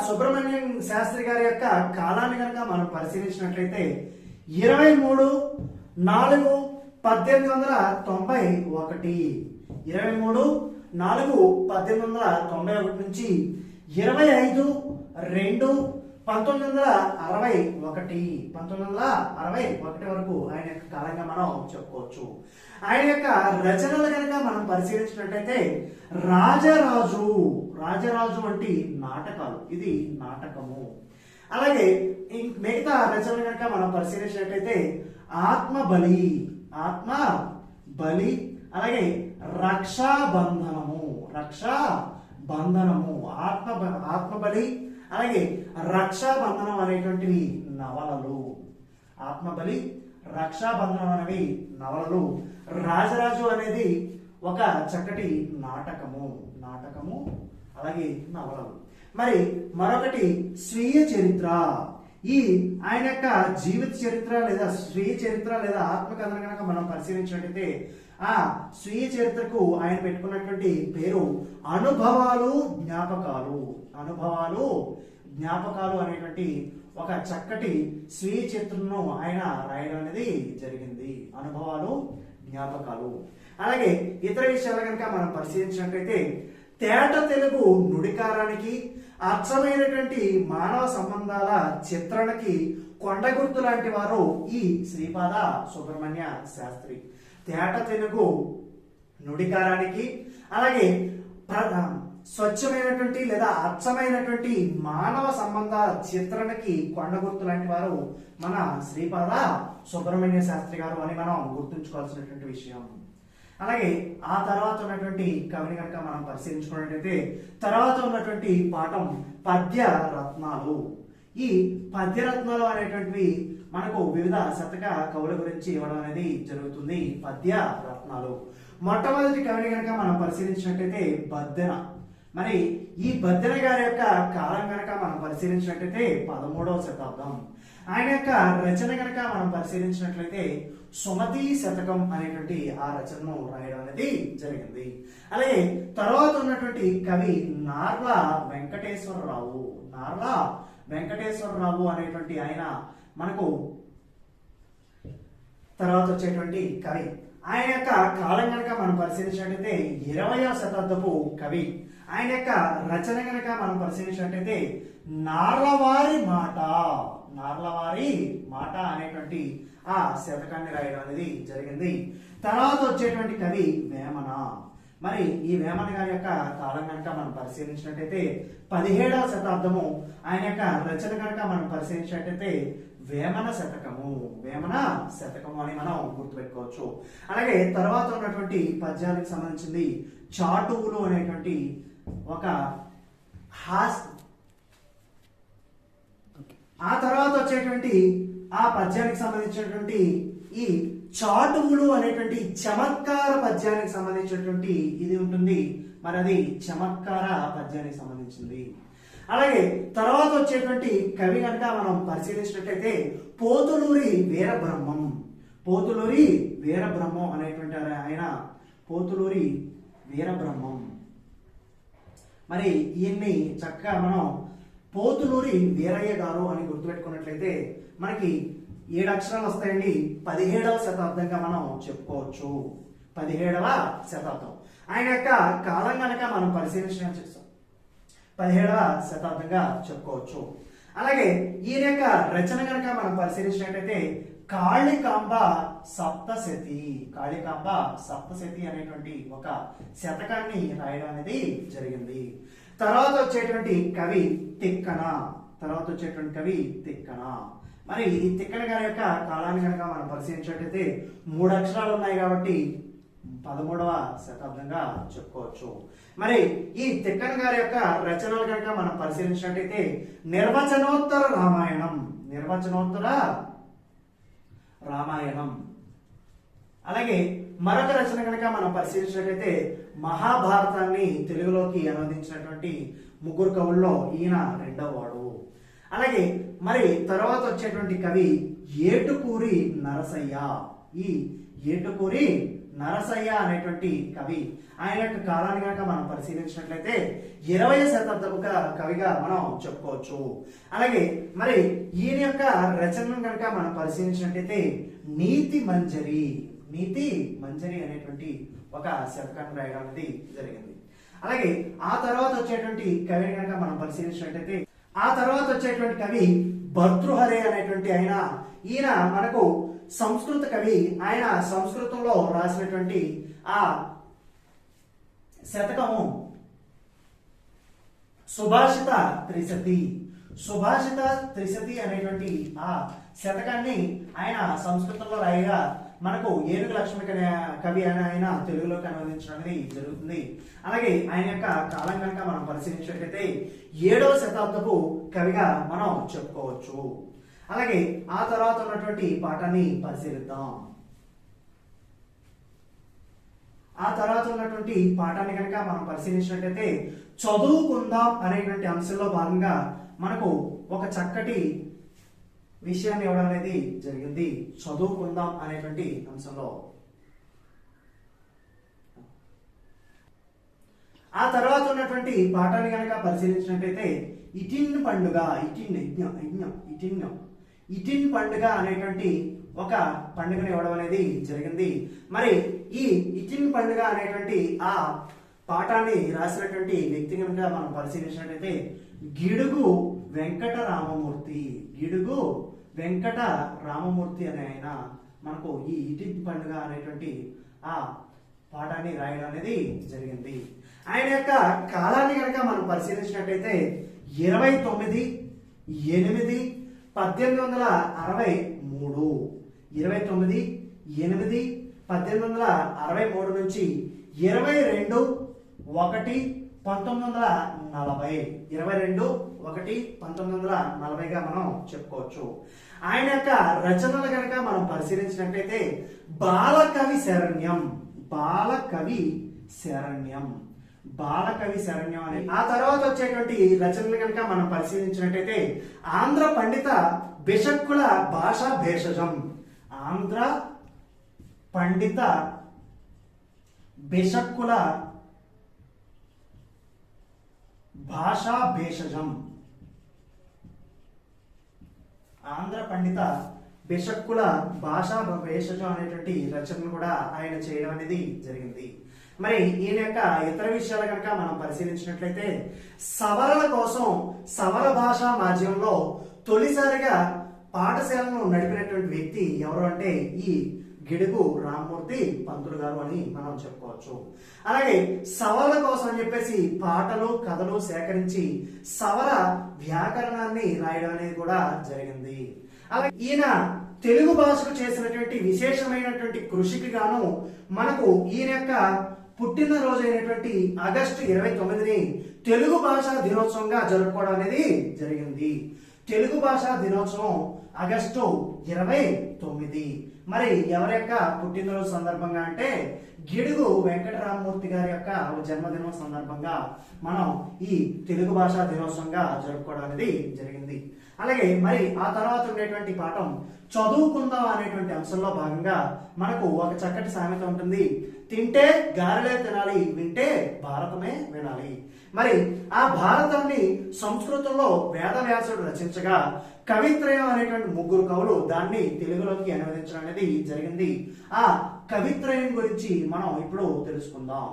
సుబ్రహ్మణ్యం శాస్త్రి గారి యొక్క కాలాన్ని కనుక మనం పరిశీలించినట్లయితే 23/4/1891, 23/4/1891 నుంచి 25/2/1961 వరకు ఆయన యొక్క కాలంగా మనం చెప్పుకోవచ్చు. ఆయన యొక్క రచనలు కనుక మనం పరిశీలించినట్లయితే రాజరాజు వంటి నాటకాలు, ఇది నాటకము. అలాగే మిగతా రచనలు కనుక మనం పరిశీలించినట్లయితే ఆత్మబలి, అలాగే రక్షాబంధనము, ఆత్మబలి అలాగే రక్షాబంధనం అనేటువంటివి నవలలు. ఆత్మబలి, రక్షాబంధనం అనేవి నవలలు. రాజరాజు అనేది ఒక చక్కటి నాటకము అలాగే నవలలు. మరి మరొకటి స్వీయ చరిత్ర. ఈ ఆయన యొక్క జీవిత చరిత్ర లేదా స్వీయ చరిత్ర లేదా ఆత్మకథను కనుక మనం పరిశీలించినట్లయితే ఆ స్వీయ చరిత్రకు ఆయన పెట్టుకున్నటువంటి పేరు అనుభవాలు జ్ఞాపకాలు అనేటువంటి ఒక చక్కటి స్వీయ చరిత్రను ఆయన రాయడం అనేది జరిగింది. అనుభవాలు, జ్ఞాపకాలు. అలాగే ఇతర విషయాలు కనుక మనం పరిశీలించినట్లయితే తేట తెలుగు నుడికారానికి, అచ్చమైనటువంటి మానవ సంబంధాల చిత్రణకి కొండగుర్తు లాంటి వారు ఈ శ్రీపాద సుబ్రహ్మణ్య శాస్త్రి. తేట తెలుగు నుడికారానికి అలాగే స్వచ్ఛమైనటువంటి లేదా అచ్చమైనటువంటి మానవ సంబంధ చిత్రణకి కొండగుర్తు లాంటి వారు మన శ్రీపాద సుబ్రహ్మణ్య శాస్త్రి గారు అని మనం గుర్తుంచుకోవాల్సినటువంటి విషయం. అలాగే ఆ తర్వాత ఉన్నటువంటి కవిని కనుక మనం పరిశీలించుకున్నట్లయితే తర్వాత ఉన్నటువంటి పాఠం పద్య రత్నాలు. ఈ పద్యరత్నాలు అనేటువంటివి మనకు వివిధ శతక కవుల గురించి ఇవ్వడం అనేది జరుగుతుంది. పద్య రత్నాలు. మొట్టమొదటి కవిని కనుక మనం పరిశీలించినట్లయితే బద్దెన. మరి ఈ బద్దెన గారి యొక్క కాలం కనుక మనం పరిశీలించినట్లయితే 13వ శతాబ్దం. ఆయన యొక్క రచన కనుక మనం పరిశీలించినట్లయితే సుమతి శతకం అనేటువంటి ఆ రచనను రాయడం అనేది జరిగింది. అలాగే తర్వాత ఉన్నటువంటి కవి నార్ల వెంకటేశ్వరరావు అనేటువంటి ఆయన మనకు తర్వాత వచ్చేటువంటి కవి. ఆయన యొక్క కాలం కనుక మనం పరిశీలించినట్లయితే 20వ శతాబ్దపు కవి. ఆయన యొక్క రచన కనుక మనం పరిశీలించినట్లయితే నార్లవారి మాట అనేటువంటి ఆ శతకాన్ని రాయడం అనేది జరిగింది. తర్వాత వచ్చేటువంటి కవి వేమన. మరి ఈ వేమన గారి యొక్క కాలం కనుక మనం పరిశీలించినట్లయితే 17వ శతాబ్దము. ఆయన యొక్క రచన కనుక మనం పరిశీలించినట్లయితే వేమన శతకము అని మనం గుర్తుపెట్టుకోవచ్చు. అలాగే తర్వాత ఉన్నటువంటి పద్యానికి సంబంధించింది చాటువులు అనేటువంటి ఒక ఆ తర్వాత వచ్చేటువంటి ఆ పద్యానికి సంబంధించినటువంటి ఈ చాటువులు అనేటువంటి చమత్కార పద్యానికి సంబంధించినటువంటి ఇది ఉంటుంది. మరి అది చమత్కార పద్యానికి సంబంధించింది. అలాగే తర్వాత వచ్చేటువంటి కవి కనుక మనం పరిశీలించినట్లయితే పోతులూరి వీరబ్రహ్మం అనేటువంటి ఆయన పోతులూరి వీరబ్రహ్మం. మరి ఈయన్ని చక్కగా మనం పోతులూరి వీరయ్య గారు అని గుర్తుపెట్టుకున్నట్లయితే మనకి 7 అక్షరాలు వస్తాయండి. 17వ శతాబ్దంగా మనం చెప్పుకోవచ్చు. 17వ శతాబ్దం ఆయన యొక్క కాలం కనుక మనం పరిశీలించిన 17వ శతాబ్దంగా చెప్పుకోవచ్చు. అలాగే ఈయన యొక్క రచన కనుక మనం పరిశీలించినట్లయితే కాళికాంబ సప్తశతి అనేటువంటి ఒక శతకాన్ని రాయడం అనేది జరిగింది. తర్వాత వచ్చేటువంటి కవి తిక్కన. మరి ఈ తిక్కన గారి యొక్క కాలాన్ని కనుక మనం పరిశీలించినట్లయితే 3 అక్షరాలు ఉన్నాయి కాబట్టి 13వ శతాబ్దంగా చెప్పుకోవచ్చు. మరి ఈ తిక్కన గారి యొక్క రచనలు కనుక మనం పరిశీలించినట్లయితే నిర్వచనోత్తర రామాయణం. అలాగే మరొక రచన కనుక మనం పరిశీలించినట్లయితే మహాభారతాన్ని తెలుగులోకి అనువదించినటువంటి 3 కవుల్లో ఈయన 2వ వాడు. అలాగే మరి తర్వాత వచ్చేటువంటి కవి ఏటుకూరి నరసయ్య. ఈ ఏటుకూరి నరసయ్య అనేటువంటి కవి. ఆయన యొక్క కాలాన్ని కనుక మనం పరిశీలించినట్లయితే 20వ శతాబ్దపు కవిగా మనం చెప్పుకోవచ్చు. అలాగే మరి ఈయన యొక్క రచనను కనుక మనం పరిశీలించినట్లయితే నీతి మంజరి అనేటువంటి ఒక శతకాన్ని రాయడం అనేది జరిగింది. అలాగే ఆ తర్వాత వచ్చేటువంటి కవిని కనుక మనం పరిశీలించినట్లయితే ఆ తర్వాత వచ్చేటువంటి కవి భర్తృహరి అనేటువంటి ఈయన మనకు సంస్కృత కవి. ఆయన సంస్కృతంలో రాసినటువంటి ఆ శతకము సుభాషిత త్రిశతి అనేటువంటి ఆ శతకాన్ని ఆయన సంస్కృతంలో రాయగా మనకు ఏనుగు లక్ష్మి కవి అని ఆయన తెలుగులోకి అనువదించడం అనేది జరుగుతుంది. అలాగే ఆయన యొక్క కాలం కనుక మనం పరిశీలించినట్లయితే 7వ శతాబ్దపు కవిగా మనం చెప్పుకోవచ్చు. అలాగే ఆ తర్వాత ఉన్నటువంటి పాఠాన్ని పరిశీలిద్దాం. ఆ తర్వాత ఉన్నటువంటి పాఠాన్ని కనుక మనం పరిశీలించినట్లయితే చదువుకుందాం అనేటువంటి అంశంలో భాగంగా మనకు ఒక చక్కటి విషయాన్ని ఇవ్వడం అనేది జరిగింది. చదువుకుందాం అనేటువంటి అంశంలో ఆ తర్వాత ఉన్నటువంటి పాఠాన్ని కనుక పరిశీలించినట్లయితే ఇటిన్ పండుగ అనేటువంటి ఒక పండుగను ఇవ్వడం అనేది జరిగింది. మరి ఈ ఇటిన్ పండుగ అనేటువంటి ఆ పాఠాన్ని రాసినటువంటి వ్యక్తి కనుక మనం పరిశీలించినట్లయితే గిడుగు వెంకట రామమూర్తి అనే ఆయన మనకు ఈ ఇటిన్ పండుగ అనేటువంటి ఆ పాఠాన్ని రాయడం అనేది జరిగింది. ఆయన యొక్క కాలాన్ని కనుక మనం పరిశీలించినట్లయితే 29/8/1863 నుంచి 22/1/1940గా మనం చెప్పుకోవచ్చు. ఆయన యొక్క రచనలు కనుక మనం పరిశీలించినట్లయితే బాలకవి శరణ్యం అని. ఆ తర్వాత వచ్చేటువంటి రచనలు కనుక మనం పరిశీలించినట్లయితే ఆంధ్ర పండిత బిషక్కుల భాషా భేషజం అనేటువంటి రచనను కూడా ఆయన చేయడం అనేది జరిగింది. మరి ఈయన యొక్క ఇతర విషయాలు కనుక మనం పరిశీలించినట్లయితే సవరణ కోసం సవర భాషా మాధ్యమంలో తొలిసారిగా పాఠశాలను నడిపినటువంటి వ్యక్తి ఎవరు అంటే ఈ గిడుగు రామమూర్తి పంతులు గారు అని మనం చెప్పుకోవచ్చు. అలాగే సవరణ కోసం అని చెప్పేసి పాటలు కథలు సేకరించి సవర వ్యాకరణాన్ని రాయడం అనేది కూడా జరిగింది. అలాగే ఈయన తెలుగు భాషకు చేసినటువంటి విశేషమైనటువంటి కృషికి గాను మనకు ఈయన యొక్క పుట్టినరోజు అయినటువంటి ఆగస్టు 29ని తెలుగు భాషా దినోత్సవంగా జరుపుకోవడం అనేది జరిగింది. తెలుగు భాషా దినోత్సవం ఆగస్టు 29. మరి ఎవరి యొక్క పుట్టినరోజు సందర్భంగా అంటే గిడుగు వెంకటరామమూర్తి గారి యొక్క జన్మదినం సందర్భంగా మనం ఈ తెలుగు భాషా దినోత్సవంగా జరుపుకోవడం అనేది జరిగింది. అలాగే మరి ఆ తర్వాత ఉండేటువంటి పాఠం చదువుకుందాం అనేటువంటి అంశంలో భాగంగా మనకు ఒక చక్కటి సామెత ఉంటుంది. తింటే గారెలే తినాలి, వింటే భారతమే వినాలి. మరి ఆ భారతాన్ని సంస్కృతంలో వేదవ్యాసుడు రచించగా కవిత్రయం అనేటువంటి 3 కవులు దాన్ని తెలుగులోకి అనువదించడం అనేది జరిగింది. ఆ కవిత్రయం గురించి మనం ఇప్పుడు తెలుసుకుందాం.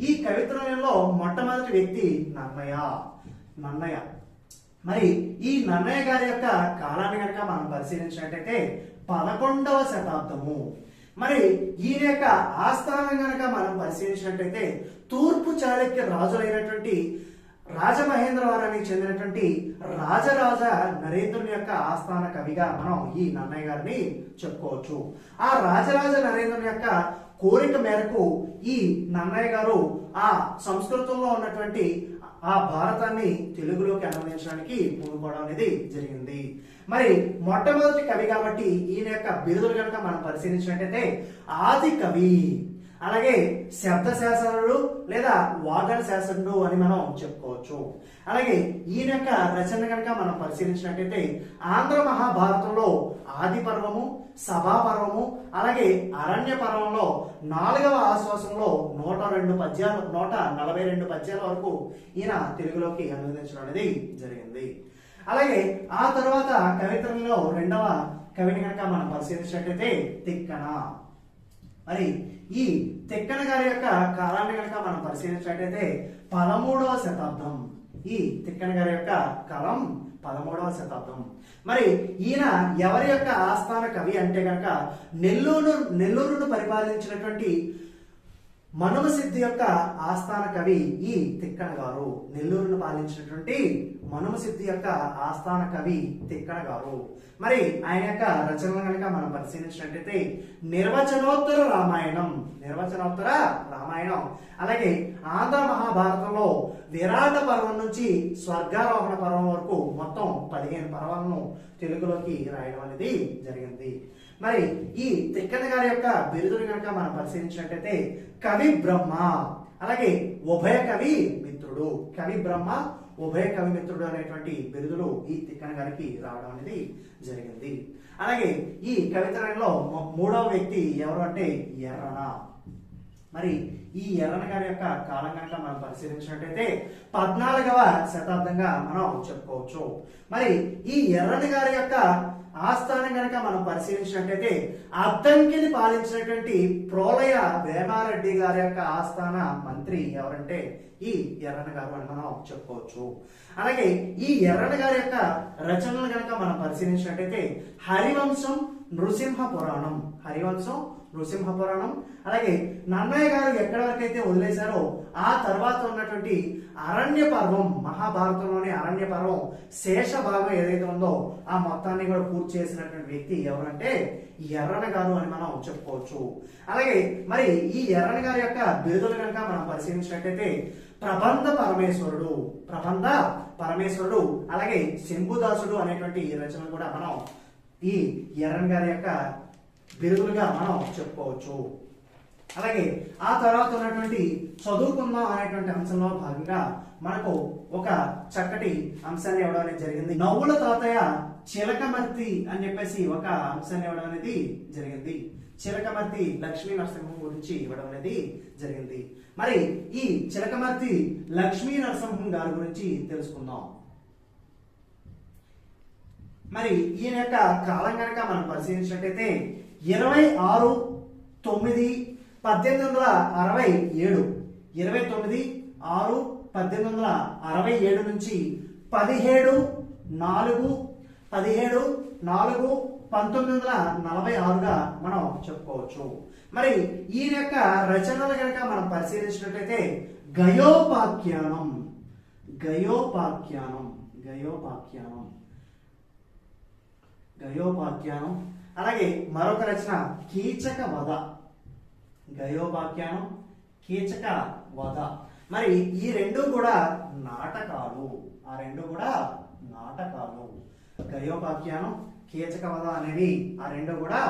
ఈ కవిత్రయంలో మొట్టమొదటి వ్యక్తి నన్నయ్య. మరి ఈ నన్నయ్య గారి యొక్క కాలాన్ని కనుక మనం పరిశీలించినట్టయితే 11వ శతాబ్దము. మరి ఈయన యొక్క ఆస్థానం కనుక మనం పరిశీలించినట్టయితే తూర్పు చాళుక్య రాజులైనటువంటి రాజమహేంద్రవరానికి చెందినటువంటి రాజరాజ నరేంద్రుని యొక్క ఆస్థాన కవిగా మనం ఈ నన్నయ్య గారిని చెప్పుకోవచ్చు. ఆ రాజరాజ నరేంద్రుని యొక్క కోరిక మేరకు ఈ నన్నయ్య గారు ఆ సంస్కృతంలో ఉన్నటువంటి ఆ భారతాన్ని తెలుగులోకి అనువదించడానికి పూనుకోవడం అనేది జరిగింది. మరి మొట్టమొదటి కవి కాబట్టి ఈయన యొక్క బిరుదులు కనుక మనం పరిశీలించినట్టయితే ఆది కవి అలాగే శబ్ద శాసనుడు లేదా వాదన శాసనుడు అని మనం చెప్పుకోవచ్చు. అలాగే ఈయన యొక్క రచన కనుక మనం పరిశీలించినట్టయితే ఆంధ్ర మహాభారతంలో ఆది పర్వము, సభా పర్వము, అలాగే అరణ్య పర్వంలో 4వ ఆశ్వాసంలో 142 పద్యాల వరకు ఈయన తెలుగులోకి అనువదించడం అనేది జరిగింది. అలాగే ఆ తర్వాత కవిత్రంలో 2వ కవిని కనుక మనం పరిశీలించినట్టయితే తిక్కన. మరి ఈ తిక్కన గారి యొక్క కాలాన్ని కనుక మనం పరిశీలించినట్టయితే 13వ శతాబ్దం. ఈ తిక్కన గారి యొక్క కాలం 13వ శతాబ్దం. మరి ఈయన ఎవరి యొక్క ఆస్థాన కవి అంటే కనుక నెల్లూరును పరిపాలించినటువంటి మనుమసిద్ధి యొక్క ఆస్థాన కవి ఈ తిక్కన గారు. నెల్లూరును పాలించినటువంటి మనుమసిద్ధి యొక్క ఆస్థాన కవి తిక్కన గారు. మరి ఆయన యొక్క రచనలు కనుక మనం పరిశీలించినట్టయితే నిర్వచనోత్తర రామాయణం, అలాగే ఆంధ్ర మహాభారతంలో విరాట పర్వం నుంచి స్వర్గారోహణ పర్వం వరకు మొత్తం 15 పర్వాలను తెలుగులోకి రాయడం అనేది జరిగింది. మరి ఈ తిక్కన గారి యొక్క బిరుదుని కనుక మనం పరిశీలించినట్టయితే కవి బ్రహ్మ, అలాగే ఉభయ కవి మిత్రుడు. కవి బ్రహ్మ, ఉభయ కవి మిత్రుడు అనేటువంటి బిరుదులు ఈ తిక్కన గారికి రావడం అనేది జరిగింది. అలాగే ఈ కవితలో 3వ వ్యక్తి ఎవరు అంటే ఎర్రన. మరి ఈ ఎర్రన గారి యొక్క కాలం కనుక మనం పరిశీలించినట్టయితే 14వ శతాబ్దంగా మనం చెప్పుకోవచ్చు. మరి ఈ ఎర్రన గారి యొక్క ఆస్థానం కనుక మనం పరిశీలించినట్టయితే అద్దంకిని పాలించినటువంటి ప్రోలయ వేమారెడ్డి గారి యొక్క ఆస్థాన మంత్రి ఎవరంటే ఈ ఎర్రన గారు అని మనం చెప్పుకోవచ్చు. అలాగే ఈ ఎర్రన గారి యొక్క రచనలు కనుక మనం పరిశీలించినట్టయితే హరివంశం, నృసింహ పురాణం, అలాగే నన్నయ్య గారు ఎక్కడి వరకు అయితే వదిలేశారో ఆ తర్వాత ఉన్నటువంటి అరణ్య పర్వం, మహాభారతంలోని అరణ్య పర్వం శేష భాగం ఏదైతే ఉందో ఆ మొత్తాన్ని కూడా పూర్తి చేసినటువంటి వ్యక్తి ఎవరంటే ఎర్రన గారు అని మనం చెప్పుకోవచ్చు. అలాగే మరి ఈ ఎర్రన గారి యొక్క బిరుదులు కనుక మనం పరిశీలించినట్టయితే ప్రబంధ పరమేశ్వరుడు, అలాగే శంభుదాసుడు అనేటువంటి రచనలు కూడా మనం ఈ ఎర్రన గారి యొక్క బిరుదులుగా మనం చెప్పుకోవచ్చు. అలాగే ఆ తర్వాత ఉన్నటువంటి చదువుకుందాం అనేటువంటి అంశంలో భాగంగా మనకు ఒక చక్కటి అంశాన్ని ఇవ్వడం అనేది జరిగింది. నవ్వుల తాతయ్య చిలకమర్తి అని చెప్పేసి ఒక అంశాన్ని ఇవ్వడం అనేది జరిగింది. చిలకమర్తి లక్ష్మీ నరసింహం గురించి ఇవ్వడం అనేది జరిగింది. మరి ఈ చిలకమర్తి లక్ష్మీ నరసింహం గారి గురించి తెలుసుకుందాం. మరి ఈయన యొక్క కాలం కనుక మనం పరిశీలించినట్టయితే 26/9/1867 29/6/1867 నుంచి 17/4/1946గా మనం చెప్పుకోవచ్చు. మరి ఈయన యొక్క రచనలు కనుక మనం పరిశీలించినట్లయితే గయోపాఖ్యానం, అలాగే మరొక రచన కీచక వధ. మరి ఈ రెండు కూడా నాటకాలు. గయోపాఖ్యానం, కీచక వధ అనేవి ఆ రెండు కూడా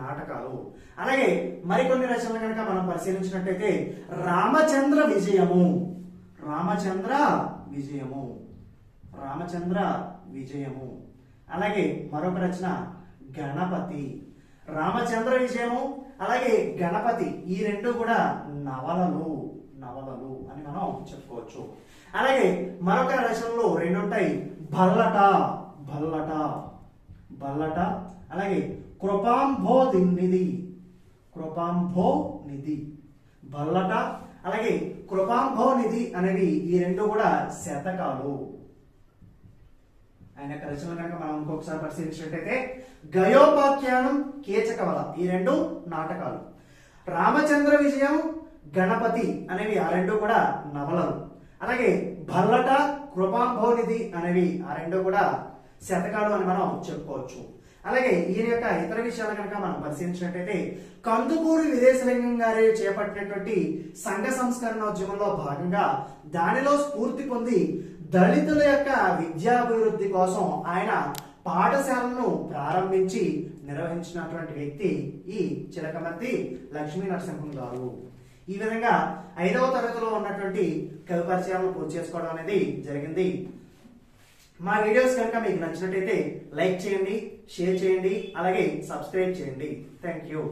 నాటకాలు. అలాగే మరికొన్ని రచనలు కనుక మనం పరిశీలించినట్టయితే రామచంద్ర విజయము, అలాగే మరొక రచన గణపతి. రామచంద్ర విజయము అలాగే గణపతి ఈ రెండు కూడా నవలలు అని మనం చెప్పుకోవచ్చు. అలాగే మరొక రచనలు రెండు ఉంటాయి, బల్లట, అలాగే కృపాంభోనిధి, బల్లట అలాగే కృపాంభోనిధి అనేవి ఈ రెండు కూడా శతకాలు. ఆయన యొక్క రచనలు కనుక మనం ఇంకొకసారి పరిశీలించినట్టయితే గయోపాఖ్యానం, కీచక వధ ఈ రెండు నాటకాలు, రామచంద్ర విజయం, గణపతి అనేవి ఆ రెండు కూడా నవలలు, అలాగే భల్లట, కృపాంభోనిధి అనేవి ఆ రెండు కూడా శతకాలు అని మనం చెప్పుకోవచ్చు. అలాగే ఈయన యొక్క ఇతర విషయాలు కనుక మనం పరిశీలించినట్టయితే కందుకూరి విదేశలింగం గారి చేపట్టినటువంటి సంఘ సంస్కరణోద్యమంలో భాగంగా దానిలో స్ఫూర్తి పొంది దళితుల యొక్క విద్యాభివృద్ధి కోసం ఆయన పాఠశాలను ప్రారంభించి నిర్వహించినటువంటి వ్యక్తి ఈ చిలకమర్తి లక్ష్మీ నరసింహం గారు. ఈ విధంగా 5వ తరగతిలో ఉన్నటువంటి కవి పరిచయాలను పూర్తి చేసుకోవడం అనేది జరిగింది. మా వీడియోస్ కనుక మీకు నచ్చినట్టయితే లైక్ చేయండి, షేర్ చేయండి, అలాగే సబ్స్క్రైబ్ చేయండి. Thank you.